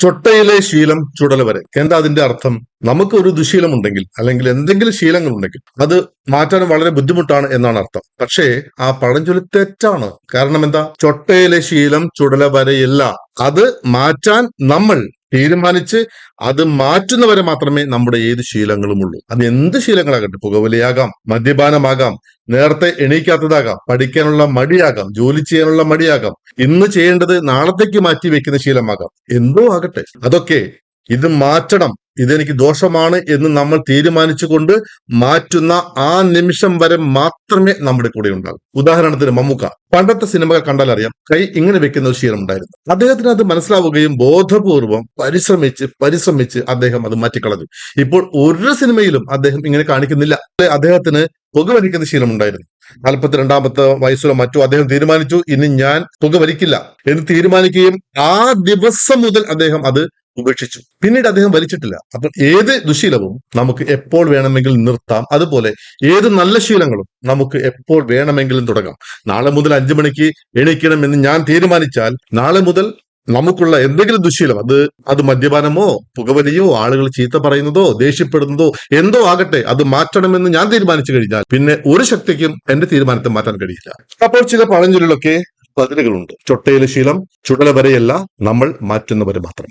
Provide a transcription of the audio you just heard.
ചൊട്ടയിലെ ശീലം ചുടല വരെ. എന്താ അതിന്റെ അർത്ഥം? നമുക്ക് ഒരു ദുശീലമുണ്ടെങ്കിൽ അല്ലെങ്കിൽ എന്തെങ്കിലും ശീലങ്ങൾ ഉണ്ടെങ്കിൽ അത് മാറ്റാൻ വളരെ ബുദ്ധിമുട്ടാണ് എന്നാണ് അർത്ഥം. പക്ഷേ ആ പഴഞ്ചൊല്ല് തെറ്റാണ്. കാരണം എന്താ? ചൊട്ടയിലെ ശീലം ചുടല വരെയല്ല. അത് മാറ്റാൻ നമ്മൾ തീരുമാനിച്ച് അത് മാറ്റുന്നവരെ മാത്രമേ നമ്മുടെ ഏത് ശീലങ്ങളും ഉള്ളൂ. അത് എന്ത് ശീലങ്ങളാകട്ടെ, പുകവലിയാകാം, മദ്യപാനമാകാം, നേരത്തെ എണീക്കാത്തതാകാം, പഠിക്കാനുള്ള മടിയാകാം, ജോലി ചെയ്യാനുള്ള മടിയാകാം, ഇന്ന് ചെയ്യേണ്ടത് നാളത്തേക്ക് മാറ്റി വെക്കുന്ന ശീലമാകാം, എന്തോ ആകട്ടെ, അതൊക്കെ ഇത് മാറ്റണം, ഇതെനിക്ക് ദോഷമാണ് എന്ന് നമ്മൾ തീരുമാനിച്ചുകൊണ്ട് മാറ്റുന്ന ആ നിമിഷം വരെ മാത്രമേ നമ്മുടെ കൂടെ ഉണ്ടാകൂ. ഉദാഹരണത്തിന് മമ്മൂക്ക പണ്ടത്തെ സിനിമകൾ കണ്ടാൽ അറിയാം, കൈ ഇങ്ങനെ വെക്കുന്ന ഒരു ശീലം ഉണ്ടായിരുന്നു. അദ്ദേഹത്തിന് അത് മനസ്സിലാവുകയും ബോധപൂർവം പരിശ്രമിച്ച് അദ്ദേഹം അത് മാറ്റിക്കളഞ്ഞു. ഇപ്പോൾ ഒരു സിനിമയിലും അദ്ദേഹം ഇങ്ങനെ കാണിക്കുന്നില്ല. അദ്ദേഹത്തിന് പുകവലിക്കുന്ന ശീലം ഉണ്ടായിരുന്നു. 42-ാമത്തെ വയസ്സിലോ മറ്റോ അദ്ദേഹം തീരുമാനിച്ചു, ഇനി ഞാൻ പുകവലിക്കില്ല എന്ന് തീരുമാനിക്കുകയും ആ ദിവസം മുതൽ അദ്ദേഹം അത് ഉപേക്ഷിച്ചു. പിന്നീട് അദ്ദേഹം വലിച്ചിട്ടില്ല. അപ്പോൾ ഏത് ദുശീലവും നമുക്ക് എപ്പോൾ വേണമെങ്കിലും നിർത്താം. അതുപോലെ ഏത് നല്ല ശീലങ്ങളും നമുക്ക് എപ്പോൾ വേണമെങ്കിലും തുടങ്ങാം. നാളെ മുതൽ 5 മണിക്ക് എണീക്കണം എന്ന് ഞാൻ തീരുമാനിച്ചാൽ നാളെ മുതൽ നമുക്കുള്ള എന്തെങ്കിലും ദുശീലം, അത് മദ്യപാനമോ പുകവലിയോ ആളുകൾ ചീത്ത പറയുന്നതോ ദേഷ്യപ്പെടുന്നതോ എന്തോ ആകട്ടെ, അത് മാറ്റണമെന്ന് ഞാൻ തീരുമാനിച്ചു കഴിഞ്ഞാൽ പിന്നെ ഒരു ശക്തിക്കും എന്റെ തീരുമാനത്തെ മാറ്റാൻ കഴിയില്ല. അപ്പോൾ ചില പഴഞ്ചൊല്ലുകളൊക്കെ ബദലുകളുണ്ട്. ചൊട്ടയിലെ ശീലം ചുടല വരെയല്ല, നമ്മൾ മാറ്റുന്നവരെ മാത്രം.